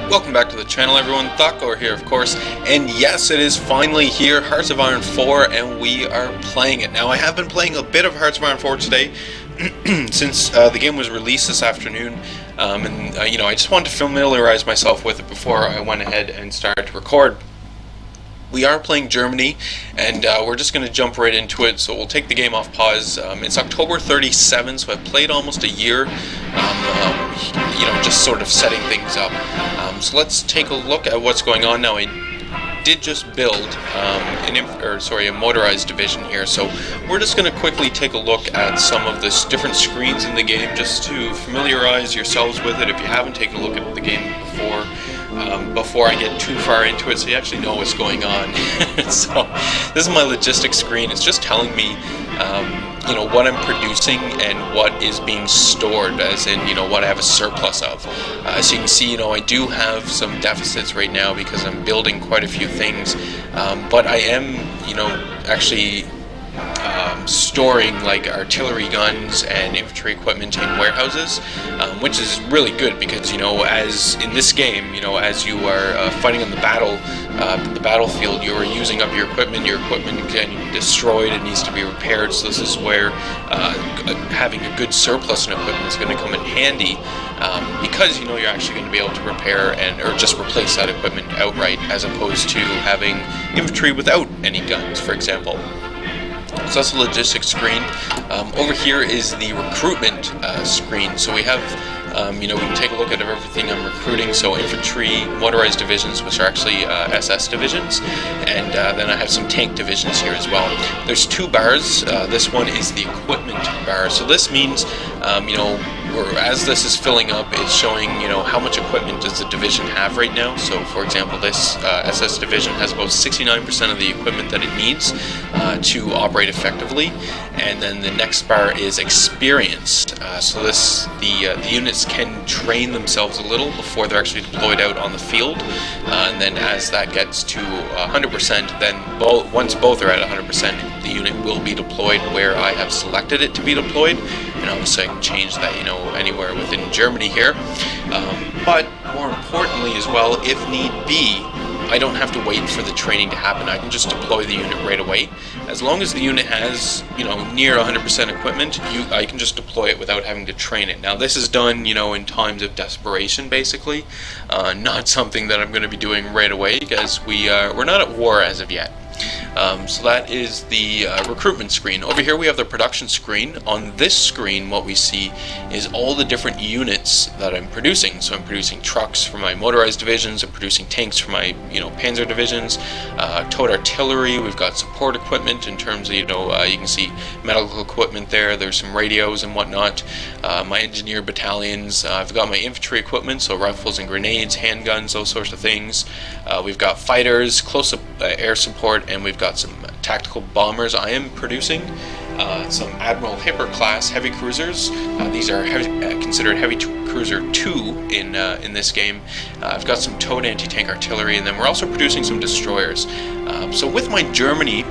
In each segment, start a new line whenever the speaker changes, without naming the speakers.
Welcome back to the channel, everyone. Thakor here, of course, and yes, it is finally here, Hearts of Iron 4, and we are playing it. Now, I have been playing a bit of Hearts of Iron 4 today, since the game was released this afternoon, and I just wanted to familiarize myself with it before I went ahead and started to record. We are playing Germany, and we're just going to jump right into it, so we'll take the game off pause. It's October 37, so I've played almost a year, just sort of setting things up. So let's take a look at what's going on now. I did just build a motorized division here, so we're just going to quickly take a look at some of the different screens in the game, just to familiarize yourselves with it if you haven't taken a look at the game before I get too far into it, so you actually know what's going on. So this is my logistics screen. It's just telling me what I'm producing and what is being stored, as in what I have a surplus of. As you can see, I do have some deficits right now because I'm building quite a few things, but I am actually storing like artillery guns and infantry equipment in warehouses, which is really good because as in this game, as you are fighting on the battlefield, you are using up your equipment. Your equipment getting destroyed, it needs to be repaired. So this is where having a good surplus in equipment is going to come in handy, because you're actually going to be able to repair or just replace that equipment outright, as opposed to having infantry without any guns, for example. So that's the logistics screen. Over here is the recruitment screen. So we have, we can take a look at everything I'm recruiting. So infantry, motorized divisions, which are actually SS divisions, and then I have some tank divisions here as well. There's two bars. This one is the equipment bar. So this means, as this is filling up, it's showing, how much equipment does the division have right now. So, for example, this SS division has about 69% of the equipment that it needs to operate effectively. And then the next bar is experience. So the units can train themselves a little before they're actually deployed out on the field. And then as that gets to 100%, then once both are at 100%, the unit will be deployed where I have selected it to be deployed. And obviously I can change that, anywhere within Germany here. But more importantly as well, if need be, I don't have to wait for the training to happen. I can just deploy the unit right away. As long as the unit has, near 100% equipment, I can just deploy it without having to train it. Now this is done, in times of desperation, basically. Not something that I'm going to be doing right away, because we're not at war as of yet. So that is the recruitment screen. Over here we have the production screen. On this screen what we see is all the different units that I'm producing. So I'm producing trucks for my motorized divisions, I'm producing tanks for my panzer divisions, towed artillery, we've got support equipment in terms of you can see medical equipment there, there's some radios and whatnot, my engineer battalions, I've got my infantry equipment, so rifles and grenades, handguns, those sorts of things. We've got fighters, close-up air support, and we've got some tactical bombers. I am producing some Admiral Hipper class heavy cruisers. These are considered heavy cruiser 2 in this game. I've got some towed anti-tank artillery, and then we're also producing some destroyers. So with my Germany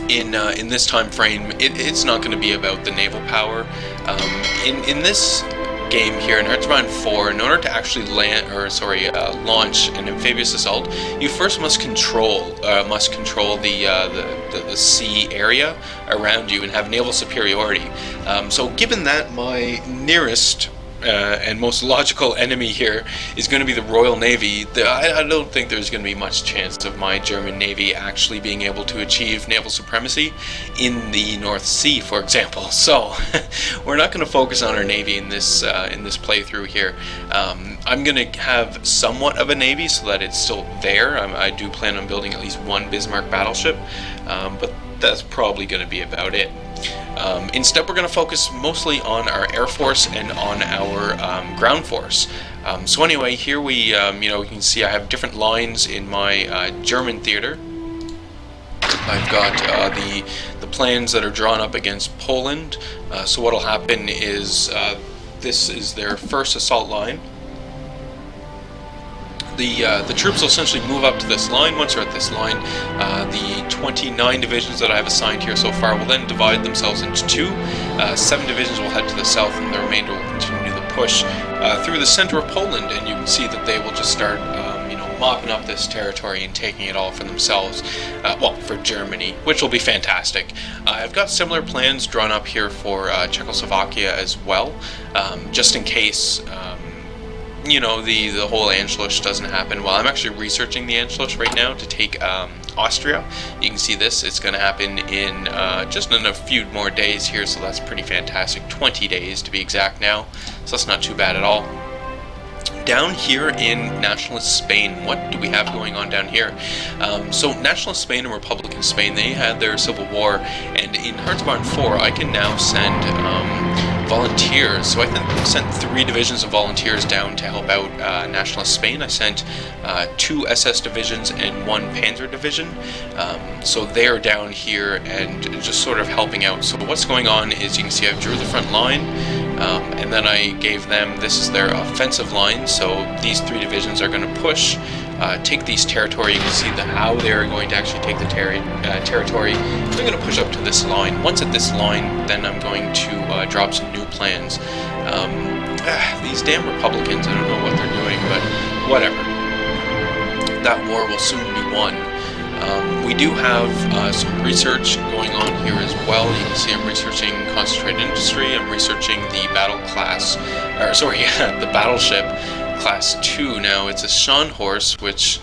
in this time frame, it's not going to be about the naval power. In this game here in Hearts of Iron 4, in order to actually launch an amphibious assault, you first must control the sea area around you and have naval superiority. So given that my nearest and most logical enemy here is going to be the Royal Navy, I don't think there's going to be much chance of my German Navy actually being able to achieve naval supremacy in the North Sea, for example. So we're not going to focus on our Navy in this playthrough here. I'm going to have somewhat of a Navy so that it's still there. I do plan on building at least one Bismarck battleship, but that's probably going to be about it. Instead, we're going to focus mostly on our Air Force and on our ground force. So anyway, here we, you can see I have different lines in my German theater. I've got the plans that are drawn up against Poland. So what'll happen is this is their first assault line. The troops will essentially move up to this line. Once they're at this line, the 29 divisions that I have assigned here so far will then divide themselves into two. 7 divisions will head to the south, and the remainder will continue the push through the center of Poland, and you can see that they will just start mopping up this territory and taking it all for themselves, well, for Germany, which will be fantastic. I've got similar plans drawn up here for Czechoslovakia as well, just in case the whole Anschluss doesn't happen. Well, I'm actually researching the Anschluss right now to take Austria. You can see this, it's going to happen in just in a few more days here, so that's pretty fantastic. 20 days to be exact now, so that's not too bad at all. Down here in Nationalist Spain, what do we have going on down here? So Nationalist Spain and Republican Spain, they had their civil war, and in Heartsbarn 4 I can now send volunteers. So I sent 3 divisions of volunteers down to help out Nationalist Spain. I sent 2 SS divisions and 1 Panzer division. So they're down here and just sort of helping out. So what's going on is, you can see I drew the front line, and then I gave them, this is their offensive line. So these 3 divisions are going to push, take these territory. You can see how they're going to actually take the territory. They're going to push up to this line. Once at this line, then I'm going to draw up some new plans. These damn Republicans, I don't know what they're doing, but whatever. That war will soon be won. We do have some research going on here as well. You can see I'm researching concentrated industry. I'm researching the the battleship class 2 now. It's a Scharnhorst, which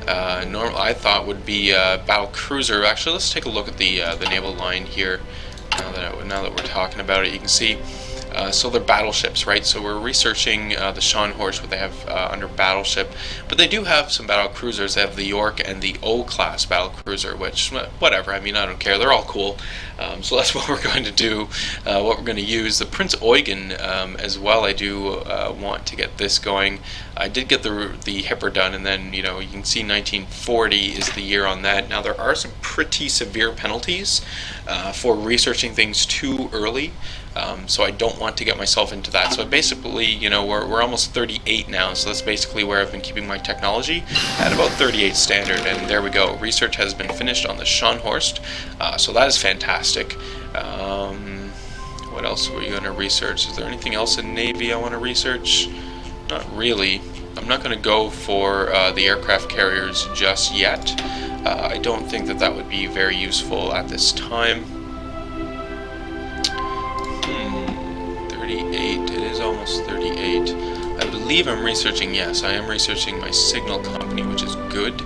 I thought would be a battle cruiser. Actually, let's take a look at the naval line here. Now that we're talking about it, you can see. So they're battleships, right? So we're researching the Scharnhorst, what they have under battleship, but they do have some battle cruisers. They have the York and the O-class battle cruiser, which, whatever, I mean, I don't care, they're all cool. So that's what we're going to do, what we're going to use. The Prince Eugen as well, I do want to get this going. I did get the Hipper done, and then, you can see 1940 is the year on that. Now, there are some pretty severe penalties for researching things too early. So I don't want to get myself into that. So basically, we're almost 38 now, so that's basically where I've been keeping my technology, at about 38 standard, and there we go. Research has been finished on the Scharnhorst, so that is fantastic. What else were you going to research? Is there anything else in Navy I want to research? Not really. I'm not going to go for the aircraft carriers just yet. I don't think that would be very useful at this time. 38, it is almost 38. I believe I'm researching, yes, I am researching my signal company, which is good.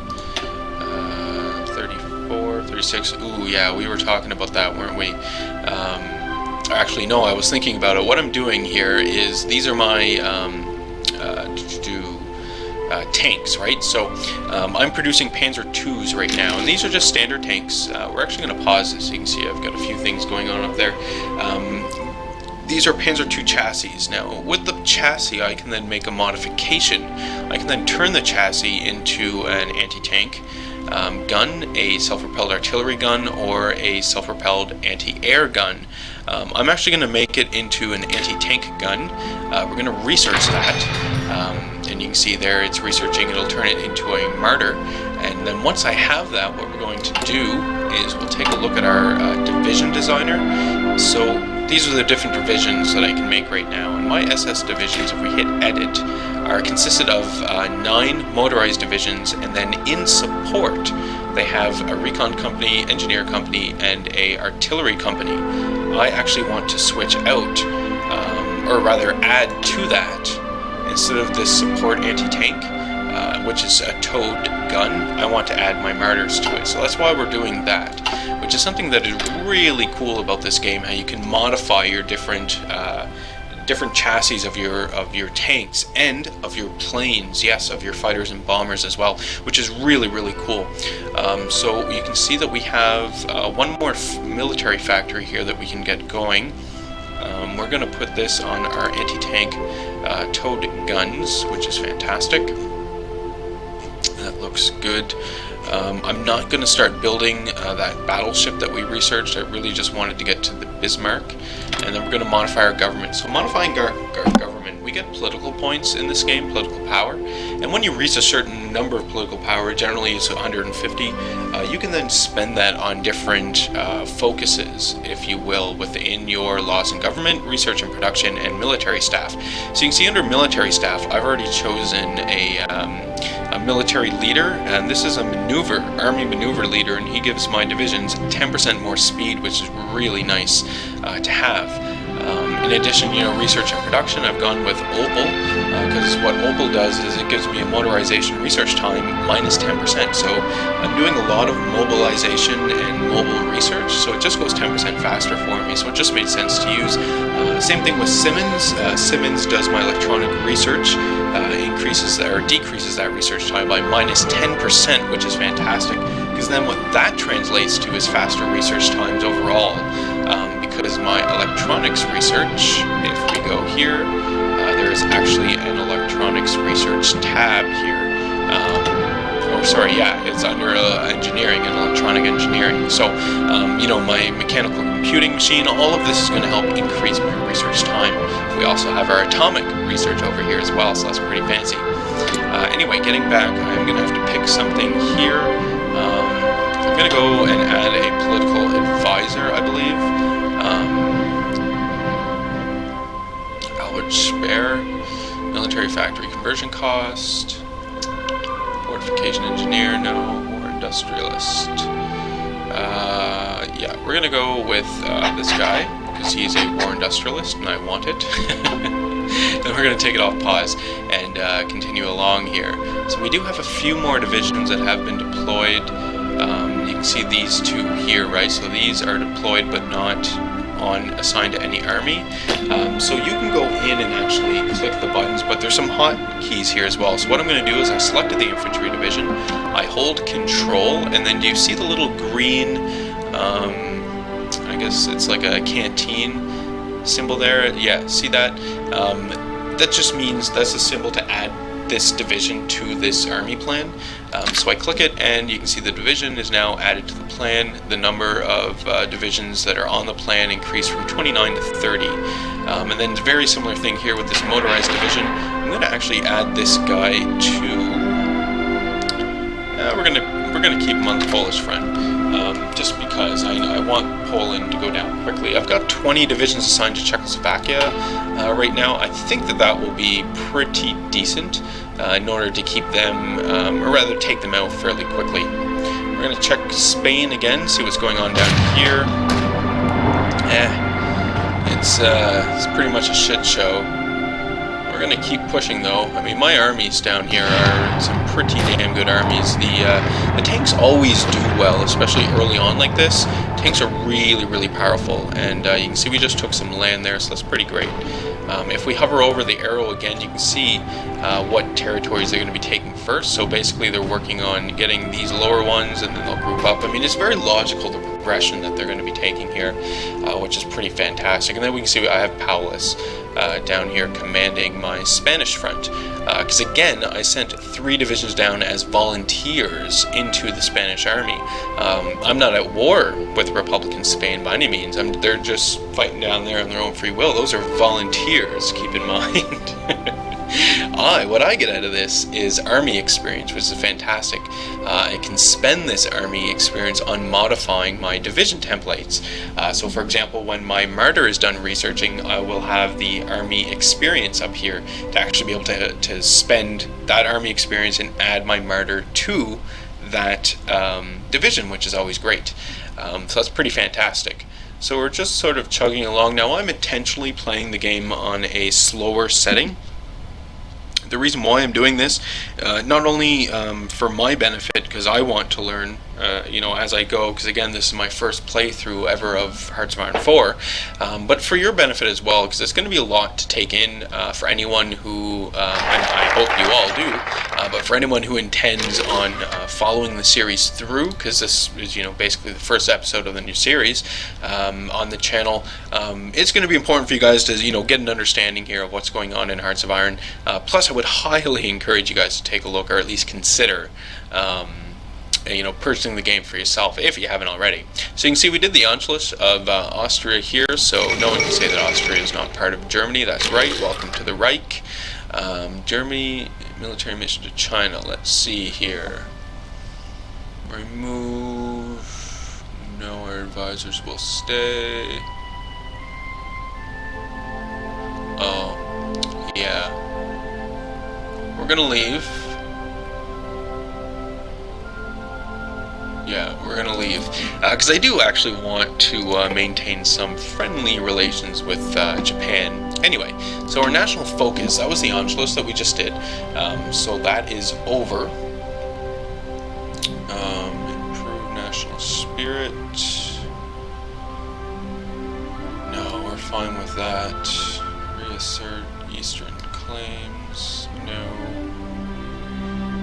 34, 36, ooh, yeah, we were talking about that, weren't we? Actually, no, I was thinking about it. What I'm doing here is, these are my tanks, right? So I'm producing Panzer IIs right now, and these are just standard tanks. We're actually going to pause this. You can see I've got a few things going on up there. These are Panzer II chassis. Now, with the chassis, I can then make a modification. I can then turn the chassis into an anti-tank gun, a self-propelled artillery gun, or a self-propelled anti-air gun. I'm actually going to make it into an anti-tank gun. We're going to research that. And you can see there it's researching, it'll turn it into a Marder. And then once I have that, what we're going to do is we'll take a look at our division designer. So these are the different divisions that I can make right now. And my SS divisions, if we hit edit, are consisted of 9 motorized divisions, and then in support they have a recon company, engineer company, and a artillery company. I actually want to switch out, or rather add to that. Instead of this support anti-tank, which is a towed gun, I want to add my Marders to it. So that's why we're doing that, which is something that is really cool about this game, how you can modify your different chassis of your tanks and of your planes, yes, of your fighters and bombers as well, which is really cool. So you can see that we have one more military factory here that we can get going. We're going to put this on our anti-tank towed guns, which is fantastic. That looks good. I'm not going to start building that battleship that we researched. I really just wanted to get to the Bismarck, and then we're going to modify our government. So modifying our government government. We get political points in this game, political power, and when you reach a certain number of political power, generally it's 150, you can then spend that on different focuses, if you will, within your laws and government, research and production, and military staff. So you can see under military staff, I've already chosen a military leader, and this is a army maneuver leader, and he gives my divisions 10% more speed, which is really nice to have. In addition, research and production, I've gone with Opal, because what Opal does is it gives me a motorization research time minus 10%. So I'm doing a lot of mobilization and mobile research, so it just goes 10% faster for me. So it just made sense to use. Same thing with Simmons. Simmons does my electronic research, increases or decreases that research time by minus 10%, which is fantastic. Because then what that translates to is faster research times overall. Because my electronics research, if we go here, there is actually an electronics research tab here. It's under engineering and electronic engineering. So, my mechanical computing machine, all of this is going to help increase my research time. We also have our atomic research over here as well, so that's pretty fancy. Anyway, getting back, I'm going to have to pick something here. I'm going to go and add a political advisor, I believe. Albert Speer, military factory conversion cost, fortification engineer, no, war industrialist. We're going to go with this guy, because he's a war industrialist, and I want it. Then we're going to take it off pause and continue along here. So we do have a few more divisions that have been deployed. You can see these two here, right? So these are deployed but not assigned to any army. So you can go in and actually click the buttons, but there's some hotkeys here as well. So what I'm going to do is I selected the infantry division, I hold Control, and then do you see the little green, I guess it's like a canteen symbol there? Yeah, see that? That just means that's a symbol to add this division to this army plan. So I click it, and you can see the division is now added to the plan. The number of divisions that are on the plan increased from 29 to 30. And then a very similar thing here with this motorized division. I'm going to actually add this guy to. We're gonna keep him on the Polish front, just because I want Poland to go down quickly. I've got 20 divisions assigned to Czechoslovakia right now. I think that will be pretty decent in order to keep them, or rather take them out fairly quickly. We're going to check Spain again, see what's going on down here. It's pretty much a shit show. We're going to keep pushing though. I mean, my armies down here are some pretty damn good armies. The tanks always do well, especially early on like this. Tanks are really, really powerful, and you can see we just took some land there, so that's pretty great. If we hover over the arrow again, you can see what territories they're going to be taking first. So basically they're working on getting these lower ones, and then they'll group up. I mean, it's very logical, the progression that they're going to be taking here, which is pretty fantastic. And then we can see I have Paulus down here commanding my Spanish front. Because again, I sent 3 divisions down as volunteers into the Spanish army. I'm not at war with Republican Spain by any means. They're just fighting down there on their own free will. Those are volunteers, keep in mind. What I get out of this is army experience, which is fantastic. I can spend this army experience on modifying my division templates. So for example, when my martyr is done researching, I will have the army experience up here to actually be able to spend that army experience and add my martyr to that division, which is always great. So that's pretty fantastic. So we're just sort of chugging along. Now I'm intentionally playing the game on a slower setting. The reason why I'm doing this, not only for my benefit, because I want to learn, as I go, because again, this is my first playthrough ever of Hearts of Iron 4, but for your benefit as well, because it's going to be a lot to take in for anyone who, and I hope you all do, but for anyone who intends on following the series through, because this is, basically the first episode of the new series on the channel, it's going to be important for you guys to, get an understanding here of what's going on in Hearts of Iron. Plus, I would highly encourage you guys to take a look, or at least consider you know, purchasing the game for yourself if you haven't already. So you can see we did the Anschluss of Austria here, so no one can say that Austria is not part of Germany. That's right. Welcome to the Reich. Germany military mission to China. Let's see here. Remove. No, our advisors will stay. Oh, yeah. We're gonna leave. Yeah, we're gonna leave. Because I do actually want to maintain some friendly relations with Japan. Anyway, so our national focus, that was the Anschluss that we just did. So that is over. Improve national spirit. No, we're fine with that. Reassert Eastern claims. No.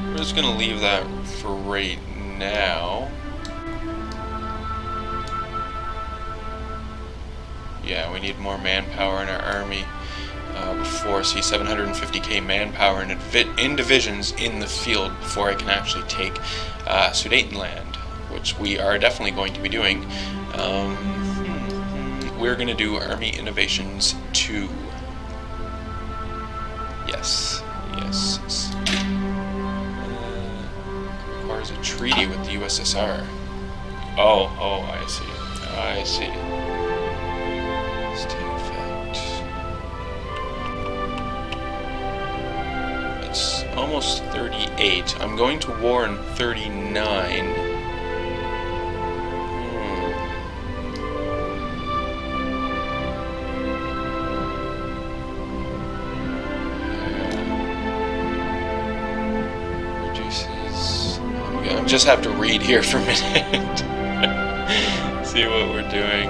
We're just gonna leave that for right now. Yeah, we need more manpower in our army. Before, see, 750k manpower in divisions in the field before I can actually take Sudetenland, which we are definitely going to be doing. We're going to do Army Innovations 2. Yes, yes. Requires a treaty with the USSR. Oh, I see. I see. Let's take effect. It's almost 38. I'm going to war in 39. Just have to read here for a minute. See what we're doing.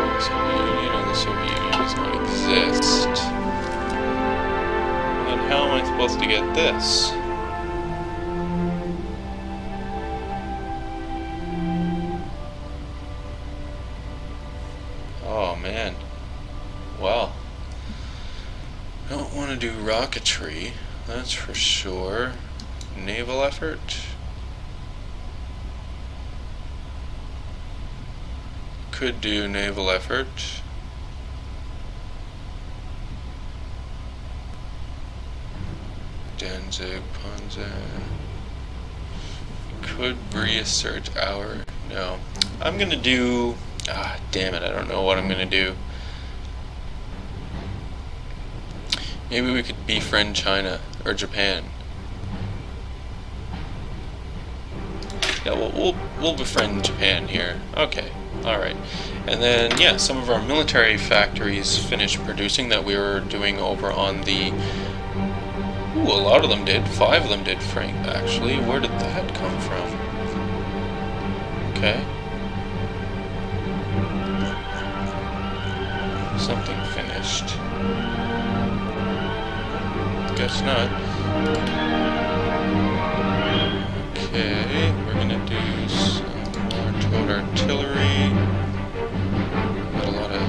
The Soviet Union does not exist. Then how am I supposed to get this? Oh man. Well, I don't want to do rocketry, that's for sure. Naval effort. Could do naval effort. Danzig, Panzer. Could reassert our. No. I'm gonna do. Ah, damn it, I don't know what I'm gonna do. Maybe we could befriend China or Japan. Yeah, we'll befriend Japan here. Okay, all right. And then yeah, some of our military factories finished producing that we were doing over on the. Ooh, a lot of them did. 5 of them did, Frank. Actually, where did that come from? Okay. Something finished. Guess not. Okay, we're gonna do some more towed artillery. Got a lot of.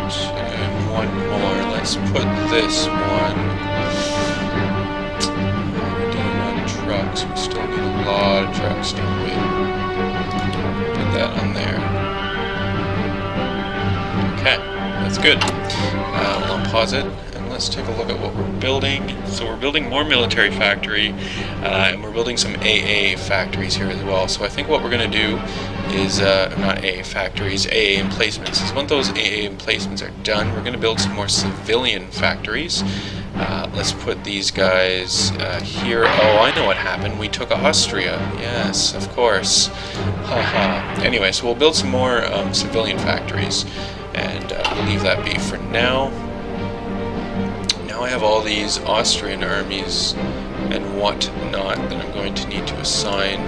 And one more. Let's put this one. We're doing on trucks. We still need a lot of trucks, don't we? Put that on there. Okay, that's good. We'll unpause it and let's take a look at what we're building. So we're building more military factory, and we're building some AA factories here as well. So I think what we're going to do is, not AA factories, AA emplacements. Is once those AA emplacements are done, we're going to build some more civilian factories. Let's put these guys here. Oh, I know what happened. We took Austria. Yes, of course. Haha. Anyway, so we'll build some more civilian factories, and we'll leave that be for now. Now I have all these Austrian armies and whatnot that I'm going to need to assign.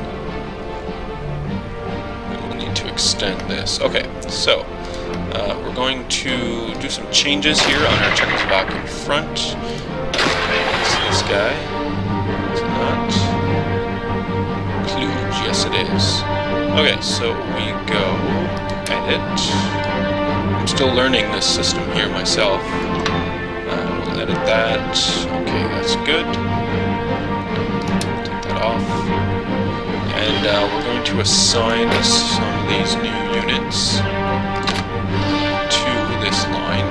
We'll need to extend this. Okay, so we're going to do some changes here on our Czechoslovakian front. It's this guy. It's not. Okay, so we go edit. I'm still learning this system here myself. We'll edit that. Okay, that's good. Take that off. And we're going to assign some of these new units to this line.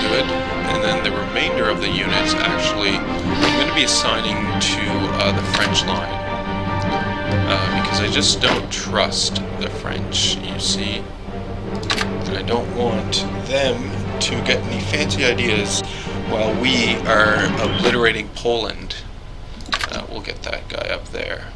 Good. And then the remainder of the units, actually, I'm going to be assigning to the French line. Because I just don't trust the French, you see. And I don't want them to get any fancy ideas while we are obliterating Poland. We'll get that guy up there.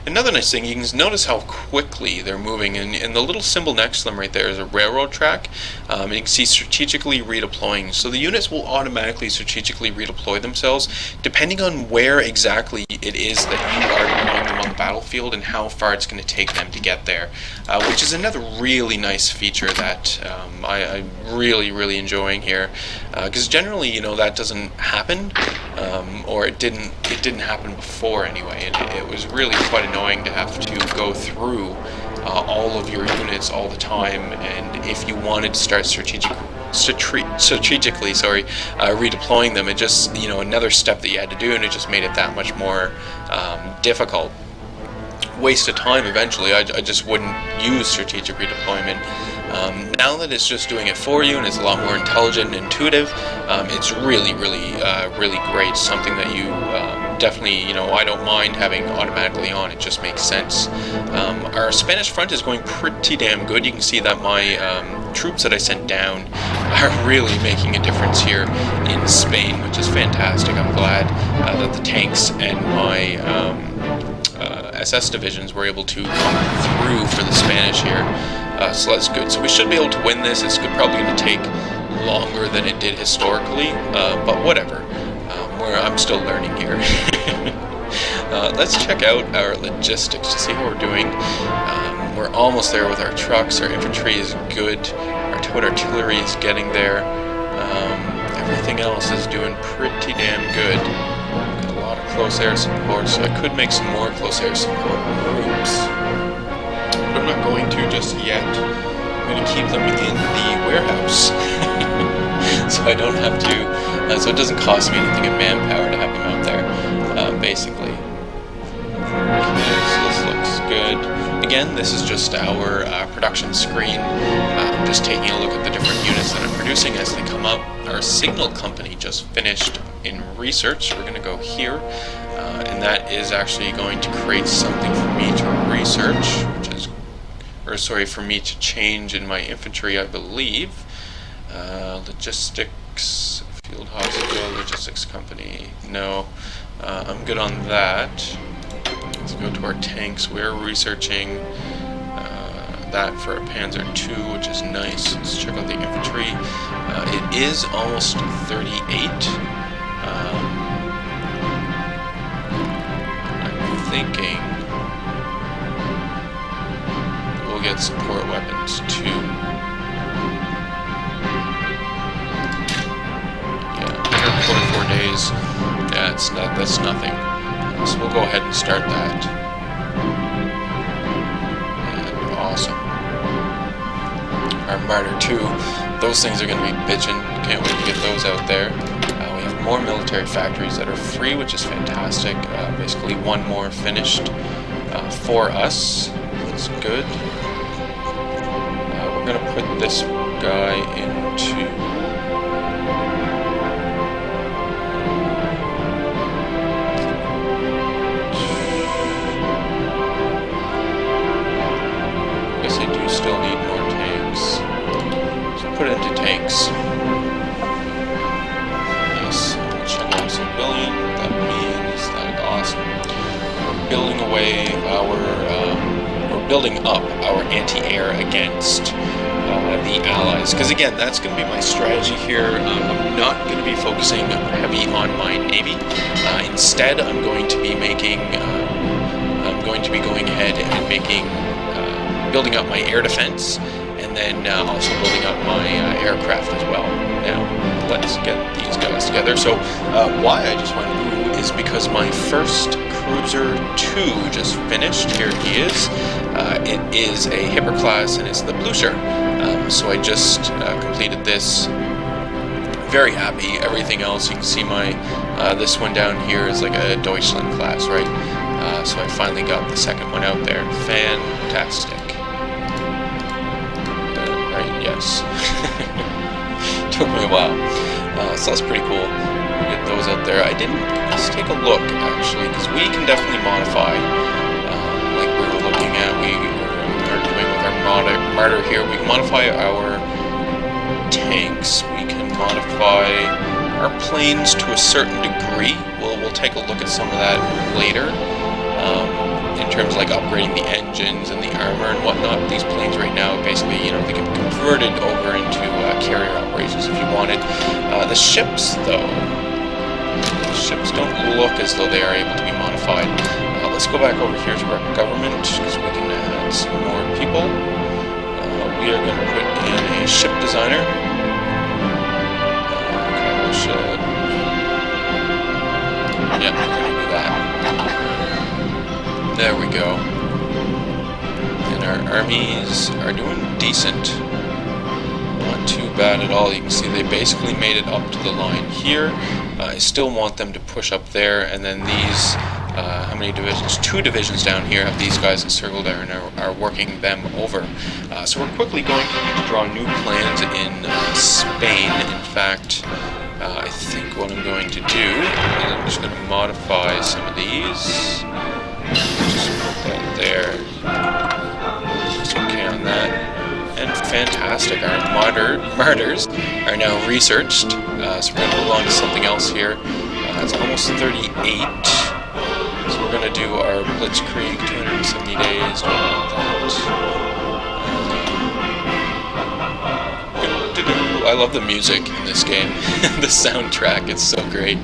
Another nice thing, you can notice how quickly they're moving, and the little symbol next to them right there is a railroad track. And you can see strategically redeploying. So the units will automatically strategically redeploy themselves depending on where exactly it is that you are deploying them on the battlefield and how far it's going to take them to get there, which is another really nice feature that I'm really enjoying here, because generally, you know, that doesn't happen, or it didn't happen before anyway, and it was really quite annoying to have to go through all of your units all the time, and if you wanted to start strategically redeploying them, it just, you know, another step that you had to do, and it just made it that much more difficult. Waste of time eventually. I just wouldn't use strategic redeployment. Now that it's just doing it for you and it's a lot more intelligent and intuitive, it's really great. Something that you definitely, you know, I don't mind having automatically on. It just makes sense. Our Spanish front is going pretty damn good. You can see that my troops that I sent down are really making a difference here in Spain, which is fantastic. I'm glad that the tanks and my SS divisions were able to come through for the Spanish here. So that's good. So we should be able to win this. It's probably going to take longer than it did historically, but whatever. I'm still learning here. Let's check out our logistics to see how we're doing. We're almost there with our trucks. Our infantry is good. Our towed artillery is getting there. Everything else is doing pretty damn good. Got a lot of close air support, so I could make some more close air support groups. But I'm not going to just yet. I'm going to keep them in the warehouse. So I don't have to, so it doesn't cost me anything in manpower to have them out there, basically. Okay, so this looks good. Again, this is just our production screen. I'm just taking a look at the different units that I'm producing as they come up. Our signal company just finished in research. We're going to go here, and that is actually going to create something for me to research, which is, or sorry, for me to change in my infantry, I believe. Logistics, field hospital, logistics company. No, I'm good on that. Let's go to our tanks. We're researching that for a Panzer II, which is nice. Let's check out the infantry. It is almost 38. I'm thinking we'll get support weapons too. 44 days. Yeah, that's nothing. So we'll go ahead and start that. And awesome. Our Martyr 2, those things are going to be bitching. Can't wait to get those out there. We have more military factories that are free, which is fantastic. Basically one more finished for us. That's good. We're going to put this guy into... still need more tanks. So put it into tanks. Yes, check out civilian. That means that awesome. We're building away we're building up our anti-air against the Allies. Because again, that's going to be my strategy here. I'm not going to be focusing heavy on my navy. Instead, I'm going to be making. I'm going to be going ahead and making. Building up my air defense, and then also building up my aircraft as well. Now, let's get these guys together. So why I just went ooh is because my first Cruiser 2 just finished. Here he is. It is a Hipper class and it's the Blucher. So I just completed this. Very happy. Everything else, you can see my this one down here is like a Deutschland class, right? So I finally got the second one out there. Fantastic. Right? Yes. Took me a while. So that's pretty cool. Get those out there. Let's take a look actually, because we can definitely modify, like we were looking at. We are doing with our Marder here. We can modify our tanks. We can modify our planes to a certain degree. We'll take a look at some of that later. In terms of like upgrading the engines and the armor and whatnot. These planes right now, basically, you know, they get converted over into carrier operations if you wanted. The ships, though, don't look as though they are able to be modified. Let's go back over here to our government, because we can add some more people. We are going to put in a ship designer. Yeah, we're going to do that. There we go. And our armies are doing decent. Not too bad at all. You can see they basically made it up to the line here. I still want them to push up there, and then these, how many divisions? 2 divisions down here have these guys encircled there and are working them over. So we're quickly going to draw new plans in Spain. In fact, I think what I'm going to do is I'm just going to modify some of these. Just put that there. Just okay on that. And fantastic. Our Marders are now researched. So we're going to move on to something else here. It's almost 38. So we're going to do our Blitzkrieg, 270 days. Don't want that. I love the music in this game. The soundtrack, it's so great.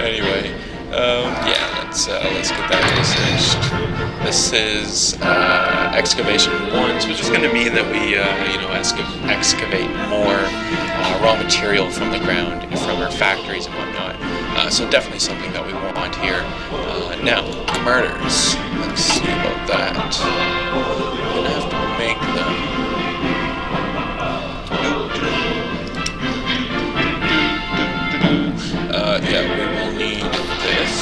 Anyway, yeah, let's get that researched. This is excavation 1, so it's just going to mean that we, you know, excavate more raw material from the ground, from our factories and whatnot. So definitely something that we want here. Now, murders. Let's see about that. I'm going to have to make them. Yeah, we will need this,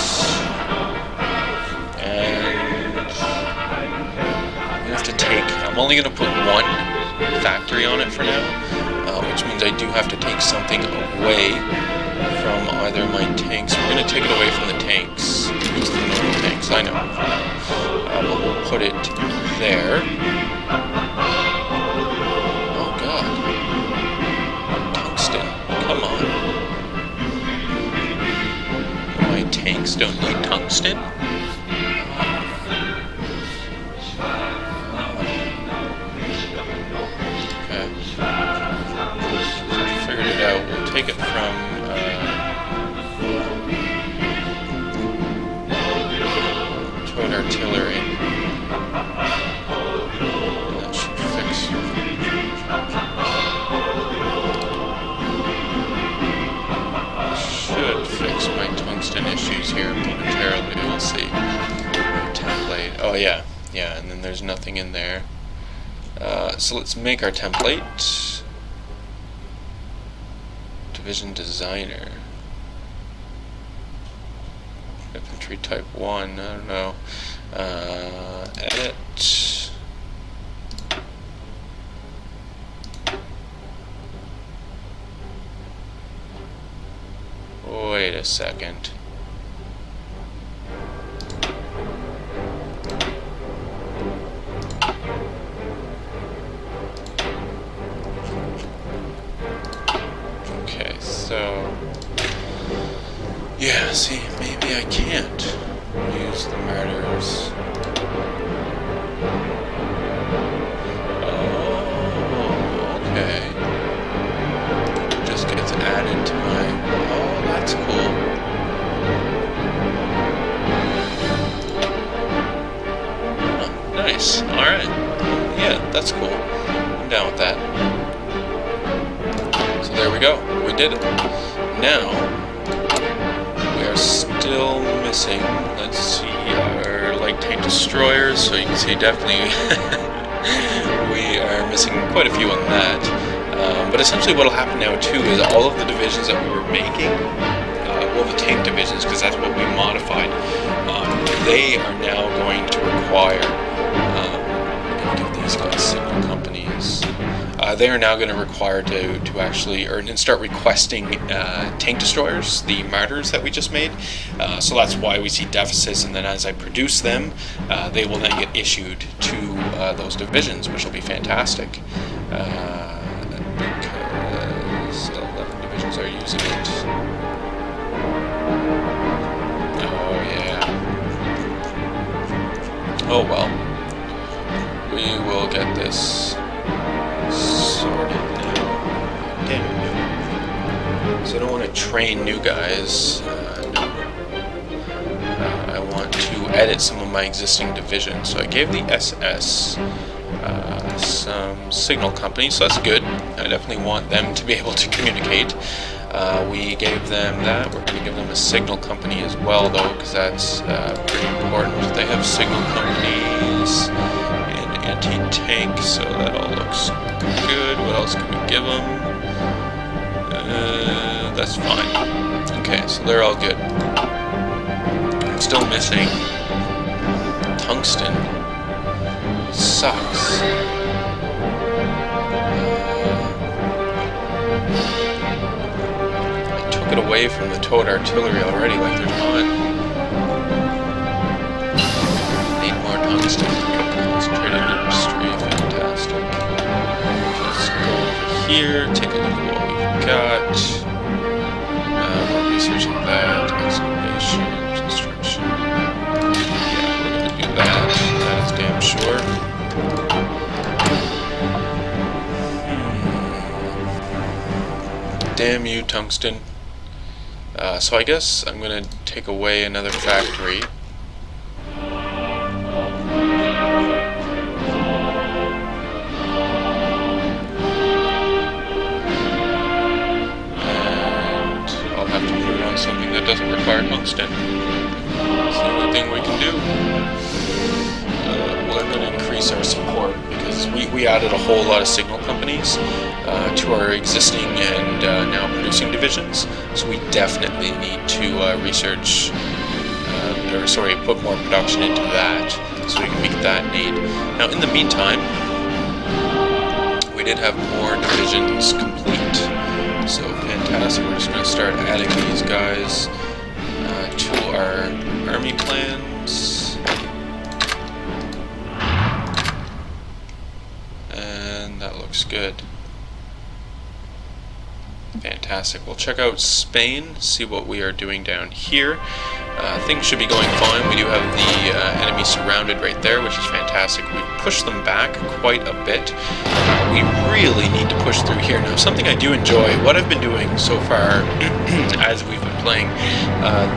and I have to take, I'm only going to put 1 factory on it for now, which means I do have to take something away from either my tanks. We're going to take it away from the tanks, just the normal tanks, I know, but we'll put it there. Oh god, tungsten, come on. Tanks don't need tungsten? Okay. I figured it out. We'll take it from towed artillery. That should fix. Should fix my tungsten issues here momentarily. We'll see. Template. Oh yeah, yeah. And then there's nothing in there. So let's make our template. Division designer. Infantry type 1. I don't know. Edit. Wait a second. Okay, so yeah, see, maybe I can't use the murders. Oh, okay. Just gets added to my. Oh, that's cool. Oh, nice. Alright. Yeah, that's cool. I'm down with that. we go. We did it. Now, we are still missing, let's see, our light tank destroyers. So you can see definitely we are missing quite a few on that. But essentially what will happen now too is all of the divisions that we were making, well, the tank divisions, because that's what we modified, they are now going to require, give these guys signal companies, they are now going to require to actually, and start requesting tank destroyers, the martyrs that we just made. So that's why we see deficits, and then as I produce them, they will then get issued to those divisions, which will be fantastic. Because 11 divisions are using it. Oh yeah. Oh well. We will get this sorted now. Damn it. So I don't want to train new guys. No. I want to edit some of my existing divisions. So I gave the SS some signal companies, so that's good. I definitely want them to be able to communicate. We gave them that. We're going to give them a signal company as well, though, because that's pretty important. They have signal companies and anti-tank, so that all looks good. What else can we give them? That's fine. Okay, so they're all good. I'm still missing tungsten. Sucks. I took it away from the towed artillery already, like there's not. Need more tungsten. Concentrated industry, fantastic. Let's go over here, take a look at what we've got. We're researching that, excavation, construction. Yeah, we're gonna do that. That is damn sure. Damn you, tungsten. So I guess I'm going to take away another factory. And I'll have to put it on something that doesn't require tungsten. It's the only thing we can do. We're going to increase our support because we added a whole lot of signal companies to our existing and now producing divisions, so we definitely need to research, put more production into that so we can meet that need. Now in the meantime, we did have more divisions complete, so fantastic. We're just going to start adding these guys to our army plans. And that looks good. Fantastic. We'll check out Spain, see what we are doing down here. Things should be going fine. We do have the enemy surrounded right there, which is fantastic. We've pushed them back quite a bit. We really need to push through here. Now, something I do enjoy, what I've been doing so far as we've been playing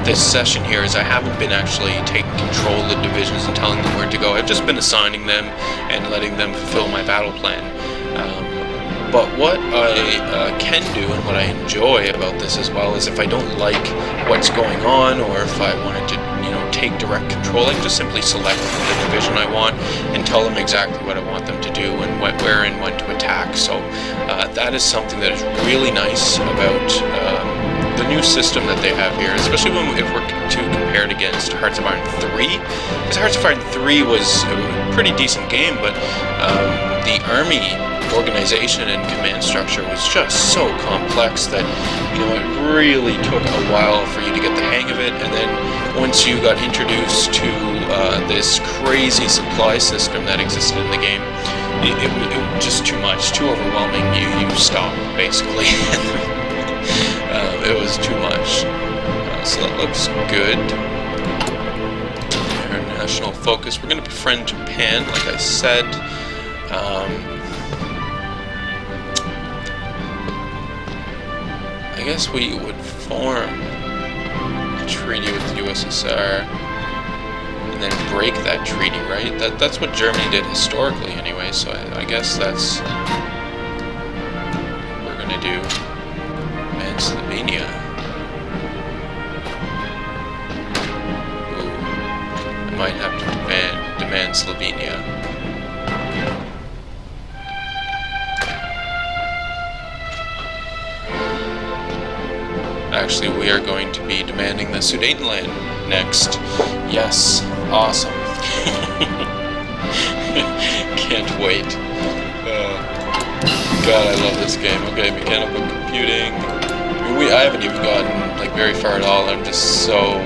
this session here, is I haven't been actually taking control of the divisions and telling them where to go. I've just been assigning them and letting them fulfill my battle plan. But what I can do and what I enjoy about this as well is if I don't like what's going on, or if I wanted to, take direct control, I can just simply select the division I want and tell them exactly what I want them to do and where and when to attack. So that is something that is really nice about the new system that they have here, especially if we're to compare it against Hearts of Iron 3, because Hearts of Iron 3 was a pretty decent game, but the army organization and command structure was just so complex that it really took a while for you to get the hang of it, and then once you got introduced to this crazy supply system that existed in the game, it was just too much, too overwhelming. You stop basically. It was too much. So that looks good. International focus. We're going to befriend Japan, like I said. I guess we would form a treaty with the USSR and then break that treaty, right? That's what Germany did historically anyway, so I guess that's what we're going to do. Slovenia. Ooh, I might have to demand Slovenia. Actually, we are going to be demanding the Sudetenland next. Yes, awesome. Can't wait. God, I love this game. Okay, mechanical computing. I haven't even gotten like very far at all. I'm just so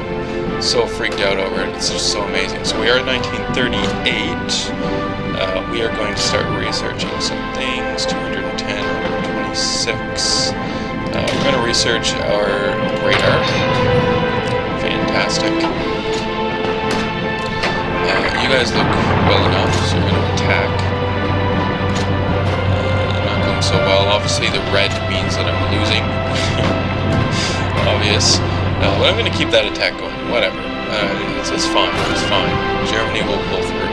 freaked out over it. It's just so amazing. So we are in 1938. We are going to start researching some things. 210, 126. We're going to research our radar. Fantastic. You guys look well enough, so we're going to attack. Not going so well. Obviously the red means that I'm losing. Obvious. But I'm going to keep that attack going. Whatever. It's fine. It's fine. Germany will pull through.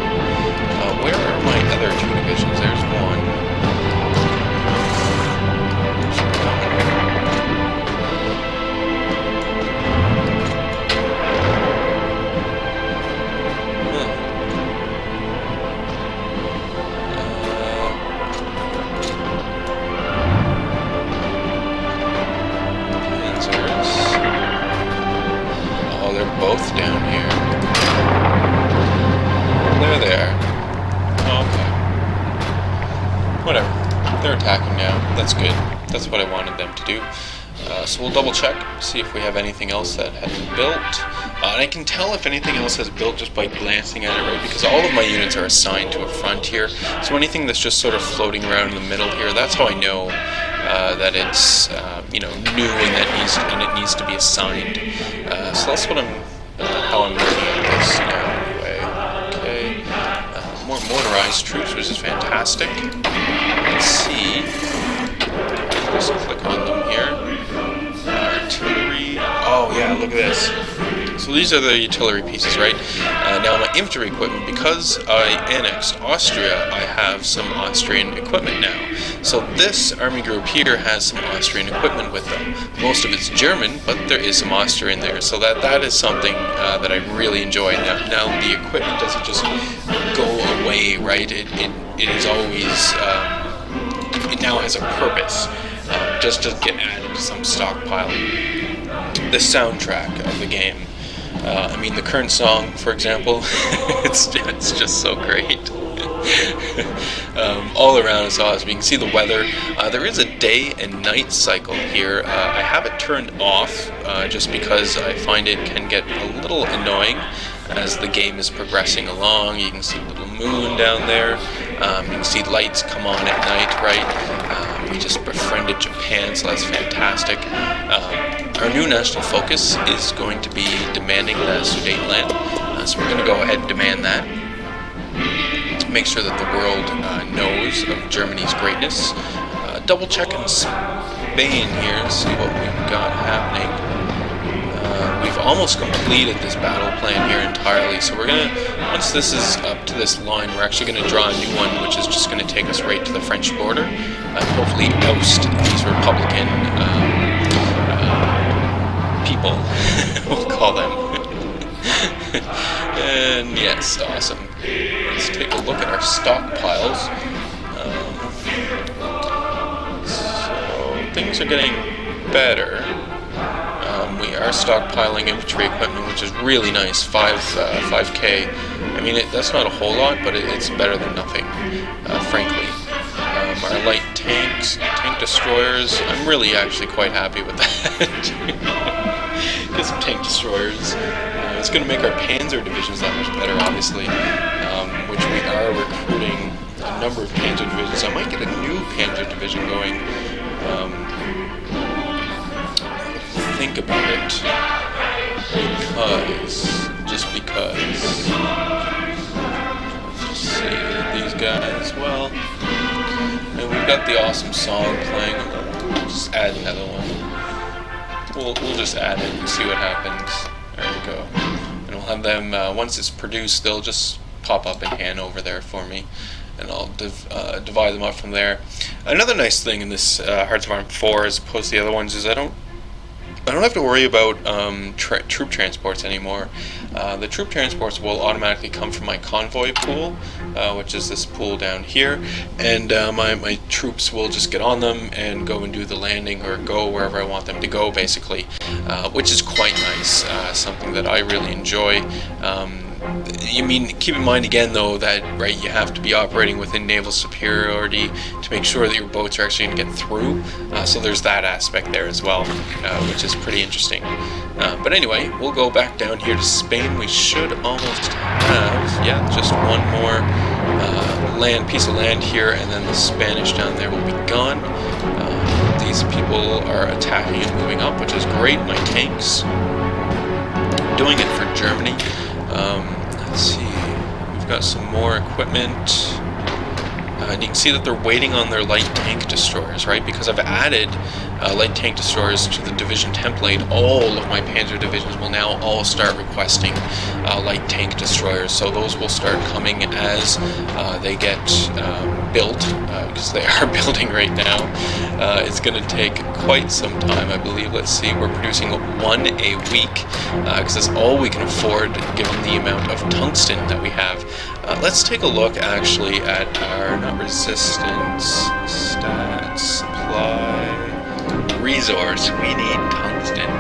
Where are my other two divisions? There's one. Both down here. There they are. Oh, okay. Whatever. They're attacking now. That's good. That's what I wanted them to do. So we'll double check, see if we have anything else that has built. And I can tell if anything else has built just by glancing at it, right? Because all of my units are assigned to a front here. So anything that's just sort of floating around in the middle here, that's how I know that it's new and it needs to be assigned. So that's what how I'm looking at this now. Anyway, okay, more motorized troops, which is fantastic. Let's see. Just click on them here. Artillery. Oh yeah, look at this. So these are the artillery pieces, right? Now my infantry equipment, because I annexed Austria, I have some Austrian equipment now. So this army group here has some Austrian equipment with them. Most of it's German, but there is some Austrian there. So that is something that I really enjoy. Now the equipment doesn't just go away, right? It is always, it now has a purpose. Just doesn't get added to some stockpile. The soundtrack of the game. I mean, the current song, for example, it's just so great. All around is awesome. You can see the weather. There is a day and night cycle here. I have it turned off just because I find it can get a little annoying as the game is progressing along. You can see the little moon down there. You can see lights come on at night, right? We just befriended Japan, so that's fantastic. Our new national focus is going to be demanding the Sudetenland, so we're going to go ahead and demand that. Make sure that the world knows of Germany's greatness. Double checking Spain here, see what we've got happening. We've almost completed this battle plan here entirely, so we're gonna, once this is up to this line, we're actually gonna draw a new one, which is just gonna take us right to the French border, and hopefully oust these Republican people, we'll call them. And yes, awesome. Let's take a look at our stockpiles. So things are getting better. We are stockpiling infantry equipment, which is really nice. 5K. I mean, that's not a whole lot, but it's better than nothing, frankly. Our light tanks, tank destroyers, I'm really actually quite happy with that. Get some tank destroyers. It's going to make our Panzer divisions that much better, obviously, which we are recruiting a number of Panzer divisions. I might get a new Panzer division going. Think about it, just because. Let's see these guys. Well, and we've got the awesome song playing. We'll just add another one. We'll just add it and see what happens. There we go. And we'll have them once it's produced, they'll just pop up in hand over there for me, and I'll divide them up from there. Another nice thing in this Hearts of Iron 4, as opposed to the other ones, is I don't I don't have to worry about troop transports anymore. The troop transports will automatically come from my convoy pool, which is this pool down here, and my troops will just get on them and go and do the landing or go wherever I want them to go, basically, which is quite nice, something that I really enjoy. Keep in mind again though that you have to be operating within naval superiority to make sure that your boats are actually going to get through. So there's that aspect there as well, which is pretty interesting. But anyway, we'll go back down here to Spain. We should almost have, just one more piece of land here, and then the Spanish down there will be gone. These people are attacking and moving up, which is great. My tanks doing it for Germany. Let's see, we've got some more equipment, and you can see that they're waiting on their light tank destroyers, right? Because I've added light tank destroyers to the division template. All of my panzer divisions will now all start requesting light tank destroyers, so those will start coming as they get built, because they are building right now. It's going to take quite some time, I believe. Let's see, we're producing one a week, because that's all we can afford given the amount of tungsten that we have. Let's take a look actually at our, not resistance, stats, supply, resource. We need tungsten.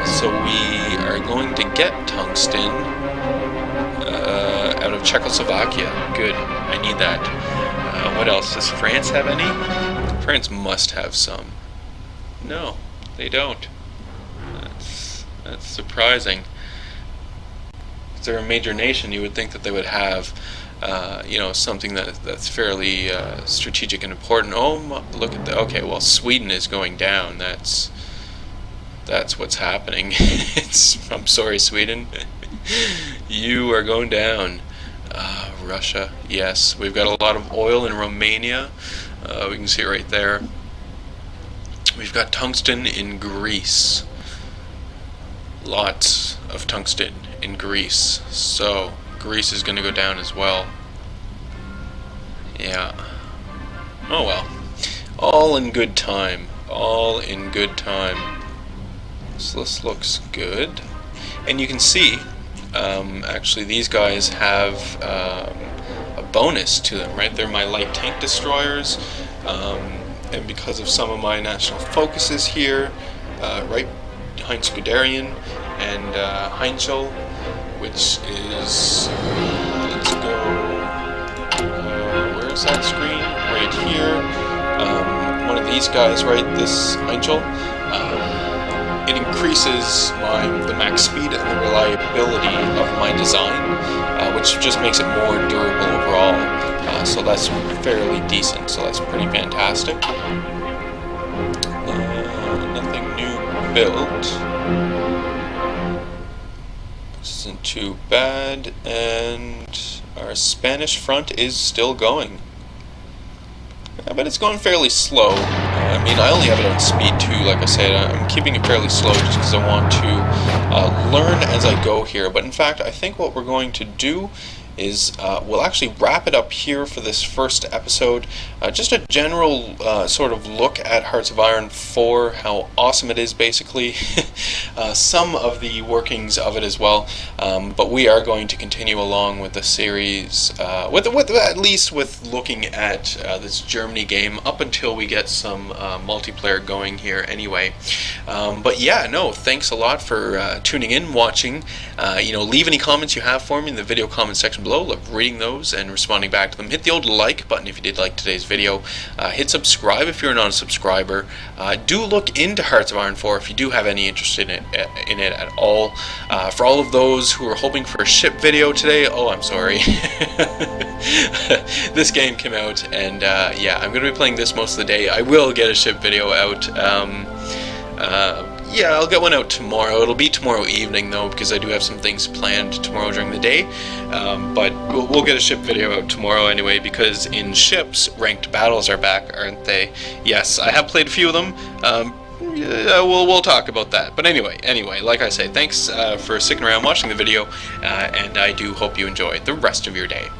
So we are going to get tungsten out of Czechoslovakia. Good, I need that. What else? Does France have any? France must have some. No, they don't. That's surprising. If they're a major nation, you would think that they would have, something that's fairly strategic and important. Oh, look at that. Okay, well, Sweden is going down. That's what's happening. I'm sorry, Sweden. You are going down. Russia, yes. We've got a lot of oil in Romania. We can see it right there. We've got tungsten in Greece. Lots of tungsten in Greece. So, Greece is going to go down as well. Yeah. Oh well. All in good time. All in good time. So this looks good. And you can see, actually these guys have a bonus to them, right? They're my light tank destroyers. And because of some of my national focuses here, right, Heinz Guderian and Heinzel, which is, let's go, where's that screen? Right here. One of these guys, right, this Heinzel, it increases the max speed and the reliability of my design, which just makes it more durable overall. So that's fairly decent, so that's pretty fantastic. Nothing new built. This isn't too bad, and our Spanish front is still going. But it's going fairly slow. I only have it on speed 2, like I said. I'm keeping it fairly slow just because I want to learn as I go here. But in fact, I think what we're going to do is we'll actually wrap it up here for this first episode. Just a general sort of look at Hearts of Iron 4, how awesome it is basically, some of the workings of it as well, but we are going to continue along with the series, with at least with looking at this Germany game up until we get some multiplayer going here anyway. But yeah, no, thanks a lot for tuning in, watching. Leave any comments you have for me in the video comment section below. Love reading those and responding back to them. Hit the old like button if you did like today's video. Hit subscribe if you're not a subscriber. Do look into Hearts of Iron 4 if you do have any interest in it at all. For all of those who are hoping for a ship video today, oh, I'm sorry. This game came out, and yeah, I'm going to be playing this most of the day. I will get a ship video out. Yeah, I'll get one out tomorrow. It'll be tomorrow evening, though, because I do have some things planned tomorrow during the day. But we'll get a ship video out tomorrow anyway, because in ships, ranked battles are back, aren't they? Yes, I have played a few of them. We'll talk about that. But anyway, like I say, thanks for sticking around watching the video, and I do hope you enjoy the rest of your day.